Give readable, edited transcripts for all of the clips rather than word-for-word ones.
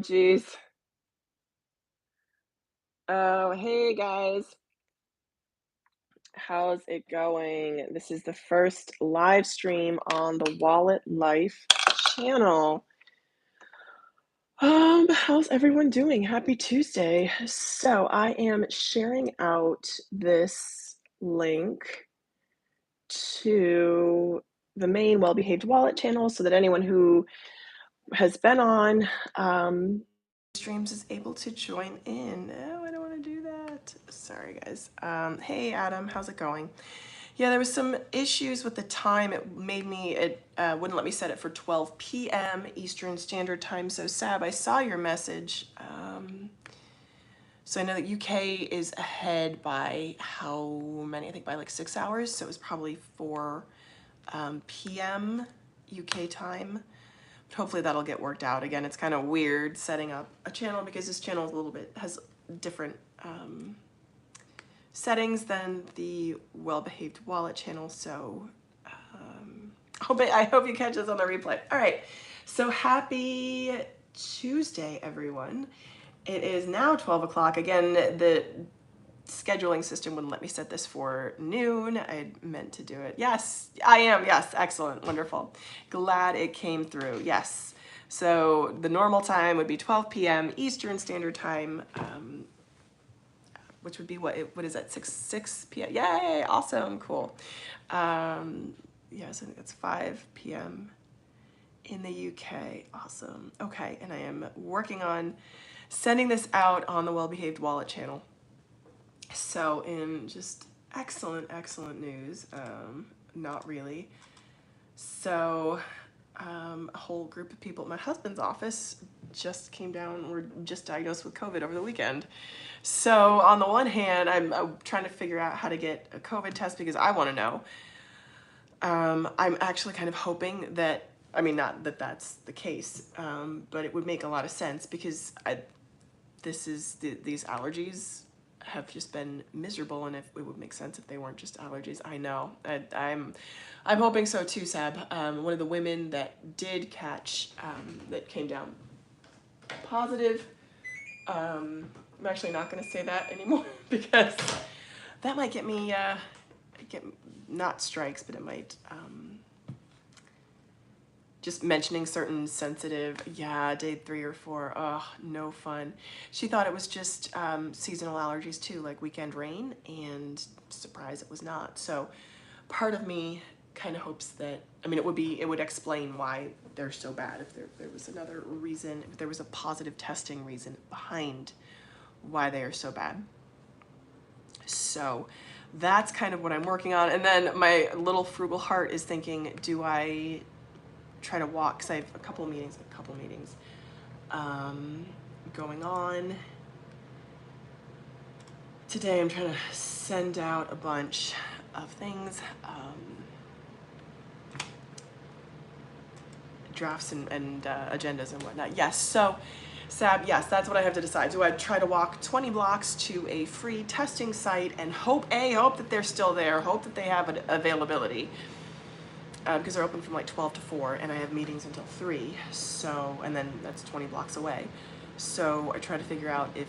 Jeez. Oh, hey guys. How's it going? This is the first live stream on the Wallet Life channel. How's everyone doing? Happy Tuesday. So I am sharing out this link to the main Well-Behaved Wallet channel so that anyone who has been on streams is able to join in. Oh, I don't want to do that. Sorry, guys. Hey, Adam, how's it going? Yeah, there was some issues with the time. It wouldn't let me set it for 12 p.m. Eastern Standard Time. So, Sab, I saw your message. So I know that UK is ahead by how many? I think by like 6 hours. So it was probably 4 p.m. UK time. Hopefully that'll get worked out. Again, it's kind of weird setting up a channel because this channel is has different settings than the Well-Behaved Wallet channel. So I hope you catch us on the replay. All right. So happy Tuesday, everyone. It is now 12 o'clock. Again, the scheduling system wouldn't let me set this for noon. I meant to do it. Yes, I am. Yes, excellent, wonderful. Glad it came through. Yes. So the normal time would be 12 p.m. Eastern Standard Time, which would be what is that? 6 p.m. Yay! Awesome, cool. Yes, I think that's 5 p.m. in the UK. Awesome. Okay, and I am working on sending this out on the Well-Behaved Wallet channel. So in just excellent news, not really. So a whole group of people at my husband's office just came down, were just diagnosed with COVID over the weekend. So on the one hand, I'm trying to figure out how to get a COVID test because I want to know. I'm actually kind of hoping that, I mean, not that that's the case, but it would make a lot of sense because these allergies have just been miserable, and if it would make sense if they weren't just allergies. I know. I'm hoping so too, Sab. One of the women that did catch, that came down positive. I'm actually not going to say that anymore because that might get me get not strikes, but it might just mentioning certain sensitive, day 3 or 4, no fun. She thought it was just seasonal allergies too, like weekend rain, and surprise, it was not. So part of me kind of hopes that, I mean, it would explain why they're so bad if there was another reason, if there was a positive testing reason behind why they are so bad. So that's kind of what I'm working on. And then my little frugal heart is thinking, do I try to walk, because I have a couple meetings going on. Today I'm trying to send out a bunch of things, drafts and agendas and whatnot. Yes, so Sab, yes, that's what I have to decide. Do I try to walk 20 blocks to a free testing site and hope that they're still there, hope that they have an availability, because they're open from like 12 to 4 and I have meetings until 3, so, and then that's 20 blocks away. So I try to figure out if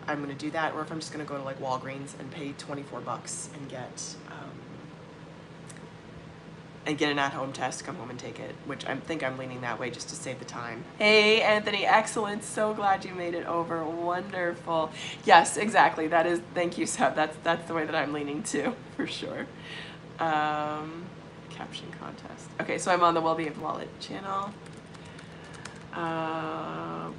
I'm going to do that or if I'm just going to go to like Walgreens and pay $24 and get an at-home test, come home and take it, which I think I'm leaning that way just to save the time. Hey, Anthony, excellent. So glad you made it over. Wonderful. Yes, exactly. That is, thank you, Seb. That's the way that I'm leaning too, for sure. Caption contest. Okay, so I'm on the Well-Behaved Wallet channel.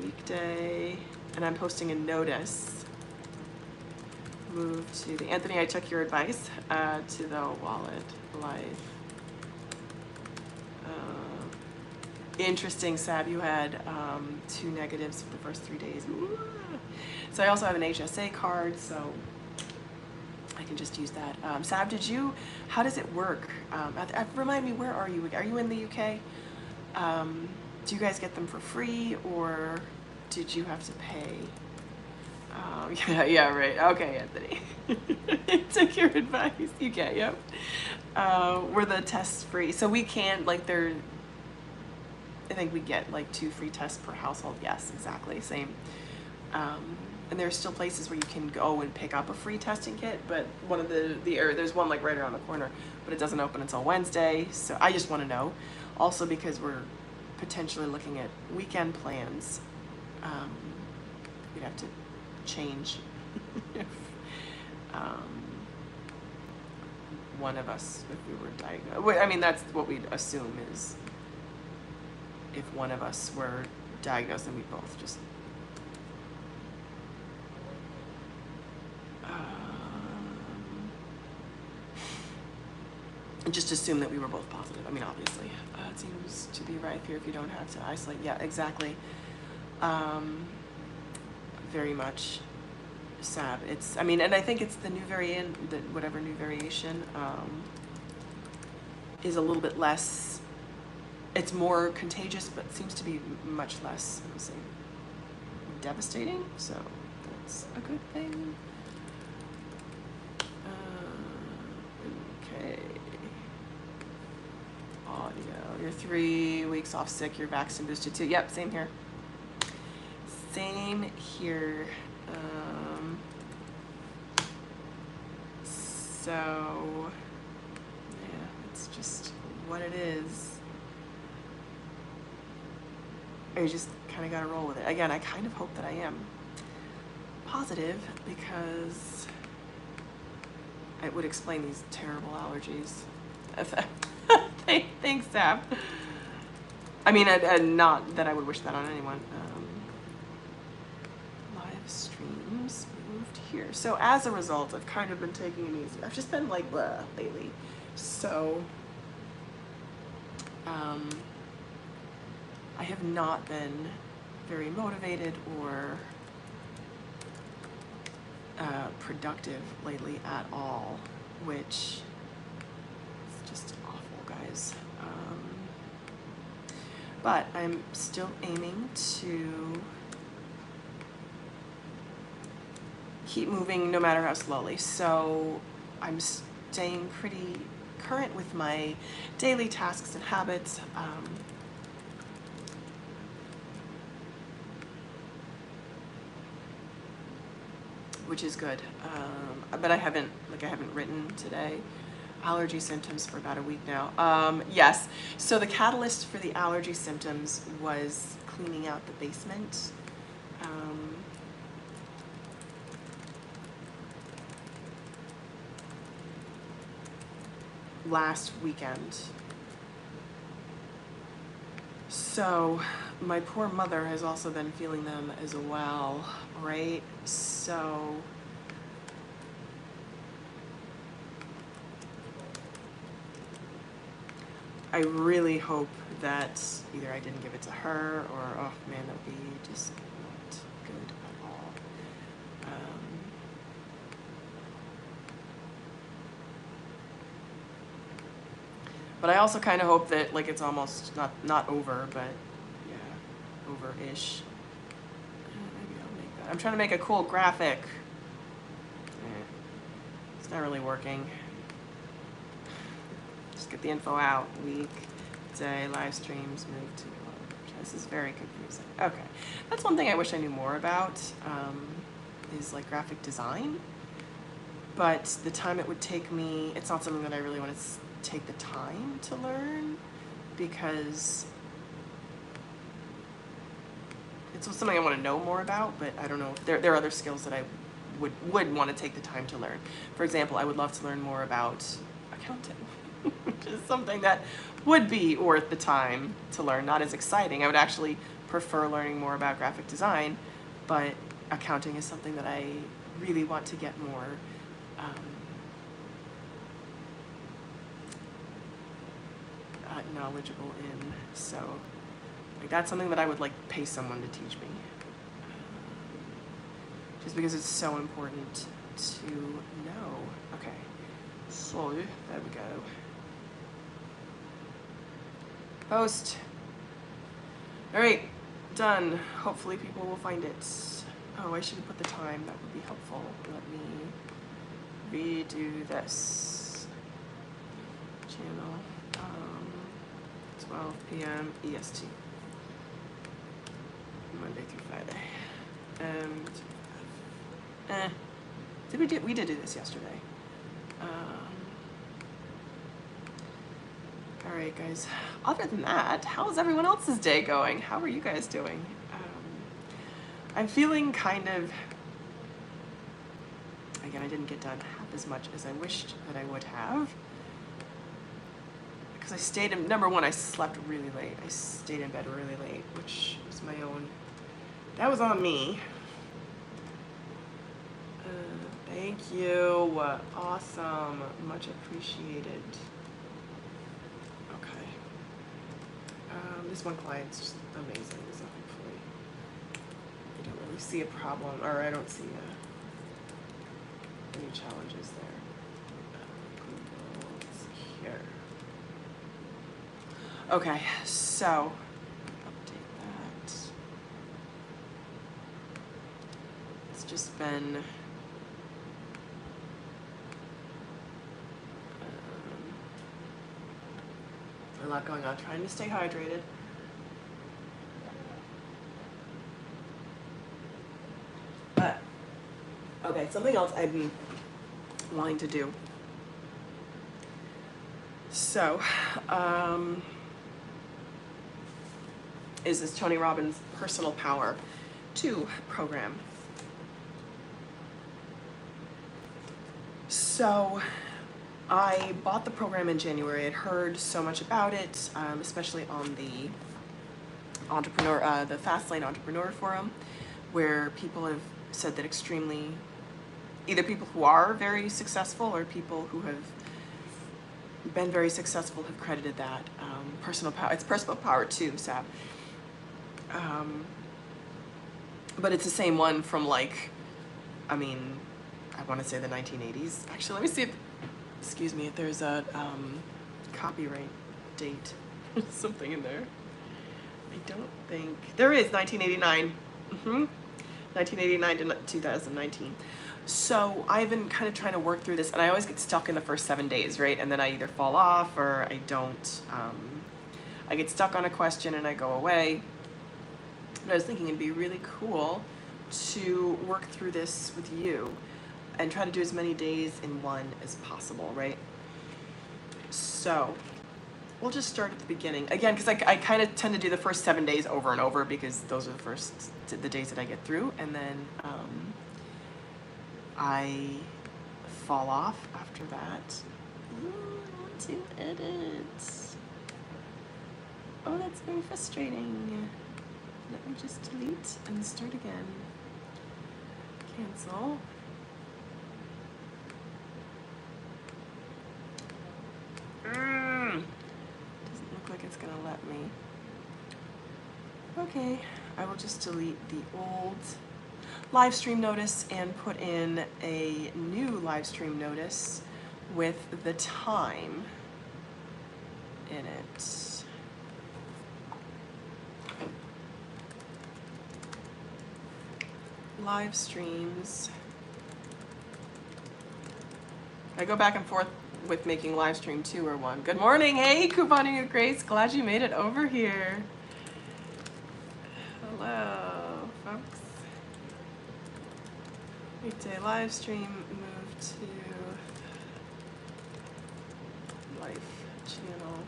Weekday, and I'm posting a notice. Move to the, Anthony, I took your advice, to the Wallet Life. Interesting, Sab, you had 2 negatives for the first 3 days. Ooh. So I also have an HSA card, so I can just use that. Sab, how does it work? Remind me, where are you? Are you in the UK? Do you guys get them for free, or did you have to pay? Yeah, right. Okay, Anthony. Took your advice. UK, yep. Were the tests free? So we can't, like, they're I think we get like 2 free tests per household. Yes, exactly, same. And there's still places where you can go and pick up a free testing kit, but one of there's one like right around the corner, but it doesn't open until Wednesday. So I just want to know. Also because we're potentially looking at weekend plans, we'd have to change if one of us, if we were diagnosed. I mean, that's what we'd assume is if one of us were diagnosed, then we'd both just just assume that we were both positive. I mean, obviously, it seems to be rife here if you don't have to isolate. Yeah, exactly. Very much, Sab. It's, I mean, and I think it's the new variant, that whatever new variation is a little bit less, it's more contagious, but seems to be much less, let me see, devastating. So that's a good thing. Okay. Audio. You're 3 weeks off sick. You're vaccine boosted too. Yep, same here. Same here. So, yeah, it's just what it is. You just kind of got to roll with it. Again, I kind of hope that I am positive because it would explain these terrible allergies. Thanks, Sab. I mean, not that I would wish that on anyone. Live streams moved here. So as a result, I've kind of been taking it easy. I've just been like blah lately. So I have not been very motivated or productive lately at all, which is just awful, guys. But I'm still aiming to keep moving no matter how slowly. So I'm staying pretty current with my daily tasks and habits. Which is good. But I haven't written today. Allergy symptoms for about a week now. Yes, so the catalyst for the allergy symptoms was cleaning out the basement. Last weekend. So my poor mother has also been feeling them as well, right? So I really hope that either I didn't give it to her or, oh man, that would be just not good at all. But I also kind of hope that like it's almost not over, but yeah, over-ish. Maybe I'll make that. I'm trying to make a cool graphic. It's not really working. Just get the info out. Week, day, live streams, move to. This is very confusing. Okay, that's one thing I wish I knew more about. Is like graphic design. But the time it would take me, it's not something that I really want to take the time to learn because it's something I want to know more about, but I don't know. There are other skills that I would want to take the time to learn. For example, I would love to learn more about accounting, which is something that would be worth the time to learn. Not as exciting. I would actually prefer learning more about graphic design, but accounting is something that I really want to get more knowledgeable in. So like that's something that I would like pay someone to teach me, just because it's so important to know. Okay, so there we go. Post. All right, done. Hopefully people will find it. Oh, I should have put the time. That would be helpful. Let me redo this. Channel 12 p.m. EST. Monday through Friday. And we did do this yesterday. All right, guys. Other than that, how's everyone else's day going? How are you guys doing? I'm feeling kind of, again, I didn't get done half as much as I wished that I would have. Because I stayed in, number one, I slept really late. I stayed in bed really late, which was my own, that was on me. Thank you. Awesome. Much appreciated. Okay. This one client's just amazing, so hopefully I don't really see a problem, or I don't see any challenges there. Here. Okay, so update that. It's just been a lot going on, trying to stay hydrated. But, okay, something else I've been wanting to do. So, is this Tony Robbins Personal Power 2 program. So, I bought the program in January. I'd heard so much about it, especially on the the Fast Lane Entrepreneur Forum, where people have said that either people who are very successful or people who have been very successful have credited that personal power. It's personal power too, Sab. But it's the same one from I want to say the 1980s. Actually, let me see if, excuse me, if there's a copyright date, something in there. I don't think, there is 1989. 1989 to 2019. So I've been kind of trying to work through this, and I always get stuck in the first 7 days, right? And then I either fall off or I don't. I get stuck on a question and I go away. But I was thinking it'd be really cool to work through this with you and try to do as many days in one as possible, right? So we'll just start at the beginning. Again, because I kind of tend to do the first 7 days over and over because those are the days that I get through, and then I fall off after that. Ooh, I want to edit. Oh, that's very frustrating. Let me just delete and start again. Cancel. Doesn't look like it's gonna let me. Okay, I will just delete the old live stream notice and put in a new live stream notice with the time in it. Live streams. I go back and forth with making live stream 2 or 1. Good morning, hey, Couponing with Grace. Glad you made it over here. Hello, folks. Weekday live stream, move to life channel.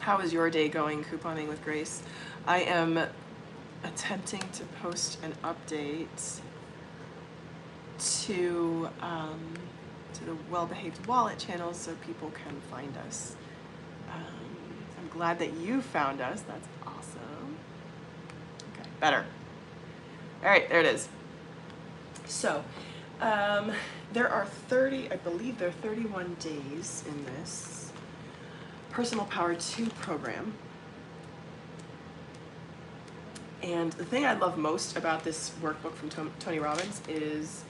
How is your day going, Couponing with Grace? I am attempting to post an update to the Well-Behaved Wallet channel so people can find us. I'm glad that you found us. That's awesome. Okay, better. All right, there it is. So, there are I believe there are 31 days in this Personal Power 2 program. And the thing I love most about this workbook from Tony Robbins is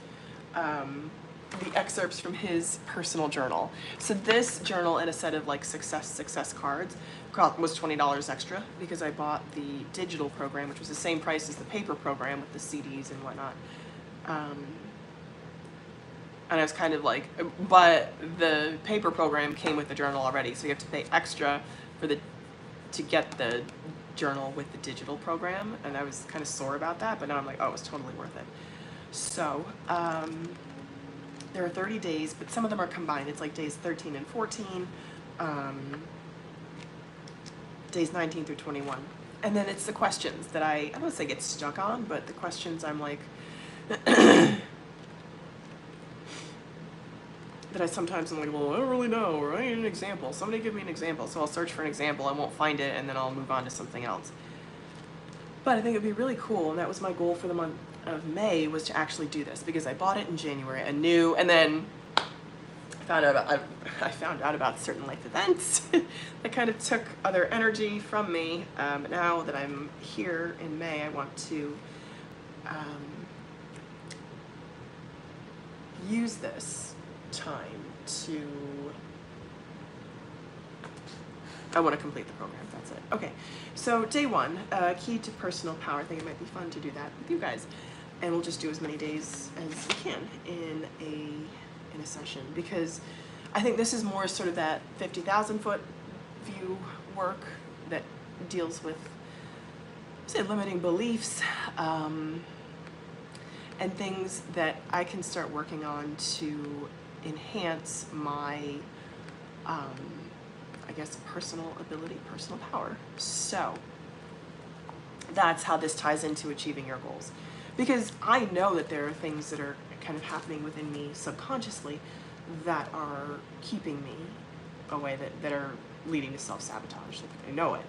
the excerpts from his personal journal. So this journal and a set of success cards was $20 extra because I bought the digital program, which was the same price as the paper program with the CDs and whatnot. And I was kind of like, but the paper program came with the journal already, so you have to pay extra to get the journal with the digital program, and I was kind of sore about that, but now I'm like, oh, it's totally worth it. So there are 30 days, but some of them are combined. It's like days 13 and 14, days 19 through 21. And then it's the questions that I don't want to say get stuck on, but the questions I'm like, that I sometimes I'm like, well, I don't really know, or I need an example. Somebody give me an example. So I'll search for an example, I won't find it, and then I'll move on to something else. But I think it'd be really cool, and that was my goal for the month of May, was to actually do this, because I bought it in January, I knew, and then I found out about certain life events that kind of took other energy from me. But now that I'm here in May, I want to use this time to, I want to complete the program, that's it. Okay, so day one, key to personal power. I think it might be fun to do that with you guys. And we'll just do as many days as we can in a session, because I think this is more sort of that 50,000 foot view work that deals with, say, limiting beliefs, and things that I can start working on to enhance my, I guess, personal ability, personal power. So that's how this ties into achieving your goals. Because I know that there are things that are kind of happening within me subconsciously that are keeping me away, that are leading to self-sabotage. I know it.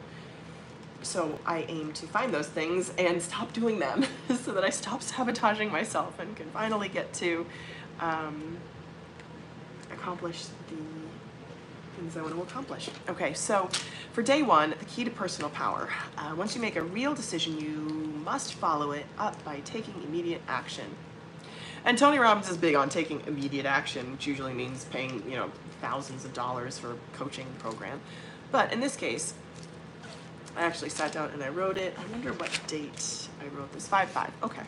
So I aim to find those things and stop doing them so that I stop sabotaging myself and can finally get to accomplish the things I want to accomplish. Okay, so for day one, the key to personal power. Once you make a real decision, you must follow it up by taking immediate action. And Tony Robbins is big on taking immediate action, which usually means paying, thousands of dollars for a coaching program. But in this case, I actually sat down and I wrote it. I wonder what date I wrote this. 5/5. Okay.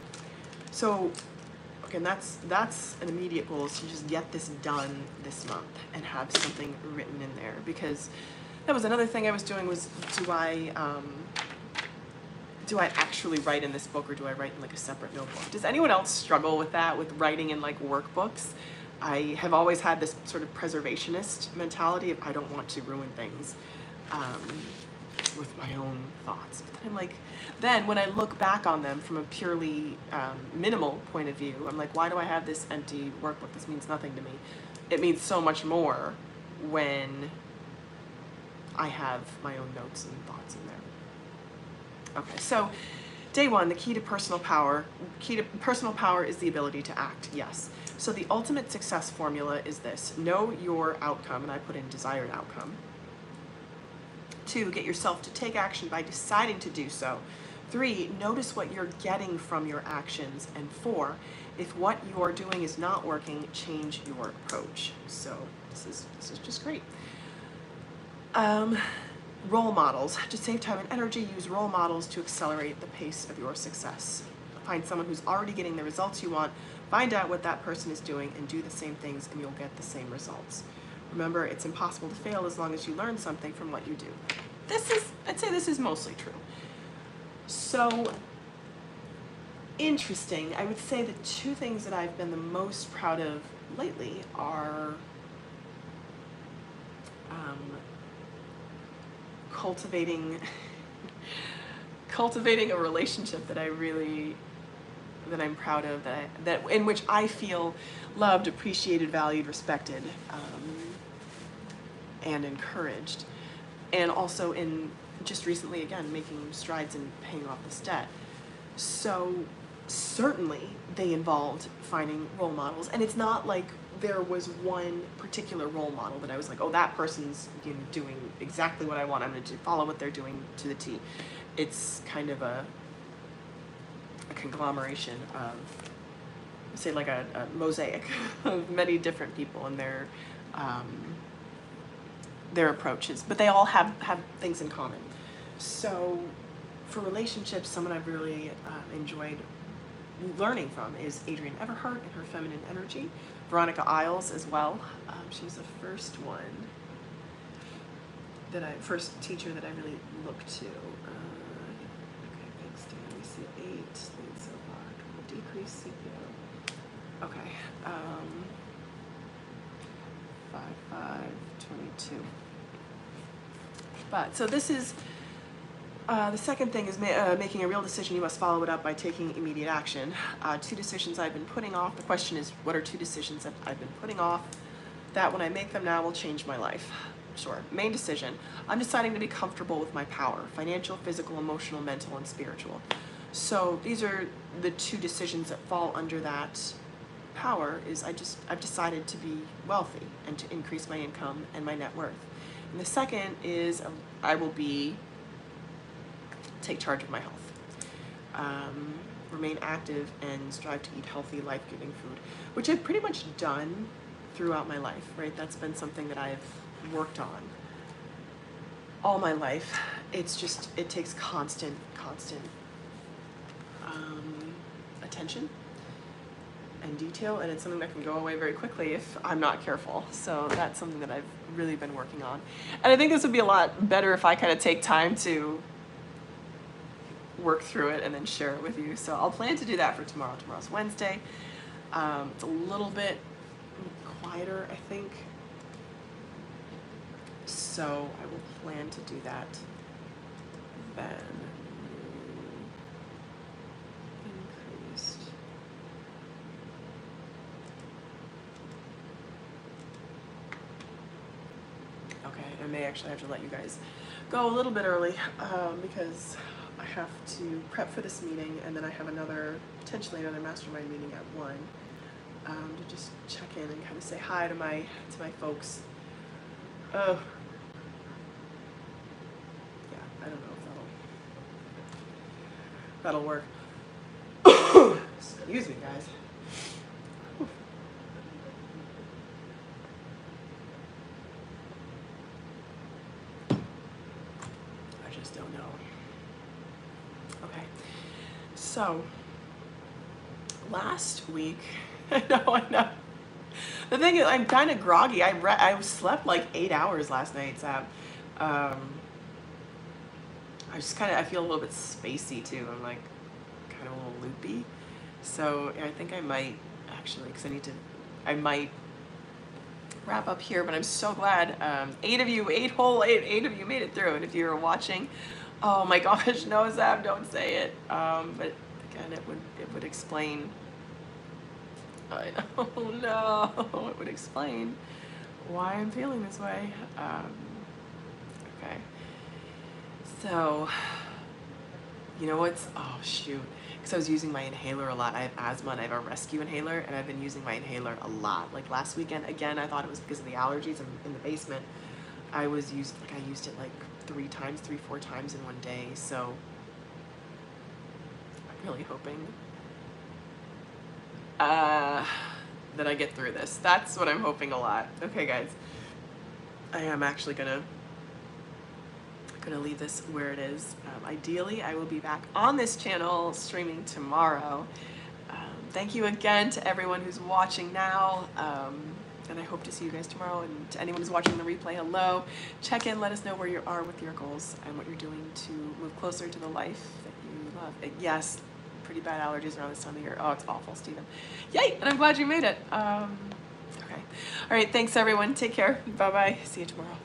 So, okay, and that's an immediate goal, is to just get this done this month and have something written in there. Because that was another thing I was doing, was do I actually write in this book, or do I write in like a separate notebook? Does anyone else struggle with that, with writing in like workbooks? I have always had this sort of preservationist mentality of I don't want to ruin things with my own thoughts. But then I'm like, then when I look back on them from a purely minimal point of view, I'm like, why do I have this empty workbook? This means nothing to me. It means so much more when I have my own notes and thoughts in there. Okay, so day one, the key to personal power. Key to personal power is the ability to act, yes. So the ultimate success formula is this: know your outcome, and I put in desired outcome. 2, get yourself to take action by deciding to do so. 3, notice what you're getting from your actions. And 4, if what you're doing is not working, change your approach. So this is just great. Role models. To save time and energy, use role models to accelerate the pace of your success. Find someone who's already getting the results you want, find out what that person is doing, and do the same things, and you'll get the same results. Remember, it's impossible to fail as long as you learn something from what you do. I'd say this is mostly true. So, interesting. I would say the 2 things that I've been the most proud of lately are cultivating a relationship that I'm proud of, that in which I feel loved, appreciated, valued, respected, and encouraged. And also in just recently, again, making strides in paying off this debt. So certainly they involved finding role models. And it's not like there was one particular role model that I was like, oh, that person's doing exactly what I want. I'm going to follow what they're doing to the T. It's kind of a conglomeration of, say, like a mosaic of many different people and their approaches, but they all have things in common. So for relationships, someone I've really enjoyed learning from is Adrienne Everhart and her feminine energy. Veronica Isles as well. She was the first teacher that I really looked to. Okay, thanks, Dan. We see 8 leads so far. Decrease CPO. Okay. 5, 5, 22. But so this is the second thing is making a real decision. You must follow it up by taking immediate action. 2 decisions I've been putting off. The question is, what are 2 decisions that I've been putting off that when I make them now will change my life? Sure. Main decision. I'm deciding to be comfortable with my power. Financial, physical, emotional, mental, and spiritual. So these are the 2 decisions that fall under that power. Is I've decided to be wealthy and to increase my income and my net worth. And the second is I will take charge of my health. Remain active and strive to eat healthy, life-giving food, which I've pretty much done throughout my life, right? That's been something that I've worked on all my life. It's just, it takes constant attention and detail, and it's something that can go away very quickly if I'm not careful. So that's something that I've really been working on. And I think this would be a lot better if I kind of take time to work through it and then share it with you. So I'll plan to do that for tomorrow. Tomorrow's Wednesday. It's a little bit quieter, I think. So I will plan to do that then. Increased. Okay, I may actually have to let you guys go a little bit early because I have to prep for this meeting, and then I have potentially another mastermind meeting at 1 to just check in and kind of say hi to my folks. Oh, yeah, I don't know if that'll work. Excuse me, guys. I just don't know. Okay, so last week, I know. The thing is, I'm kind of groggy. I slept like 8 hours last night, Sab. I feel a little bit spacey too. I'm like kind of a little loopy. So I think I might actually, because I might wrap up here, but I'm so glad 8 of you made it through. And if you're watching, oh my gosh, no, Sab, don't say it. But again, it would explain. I know, no, it would explain why I'm feeling this way. Okay, so, you know what's, oh shoot, because I was using my inhaler a lot. I have asthma and I have a rescue inhaler, and I've been using my inhaler a lot. Like last weekend, again, I thought it was because of the allergies in the basement. I used it like 3, 4 times in one day, so I'm really hoping that I get through this. That's what I'm hoping a lot. Okay, guys, I am actually gonna leave this where it is. Ideally, I will be back on this channel streaming tomorrow. Thank you again to everyone who's watching now, and I hope to see you guys tomorrow. And to anyone who's watching the replay, hello. Check in, let us know where you are with your goals and what you're doing to move closer to the life that you love. Yes, pretty bad allergies around this time of year. Oh, it's awful, Stephen. Yay, and I'm glad you made it. Okay. All right, thanks everyone. Take care. Bye-bye. See you tomorrow.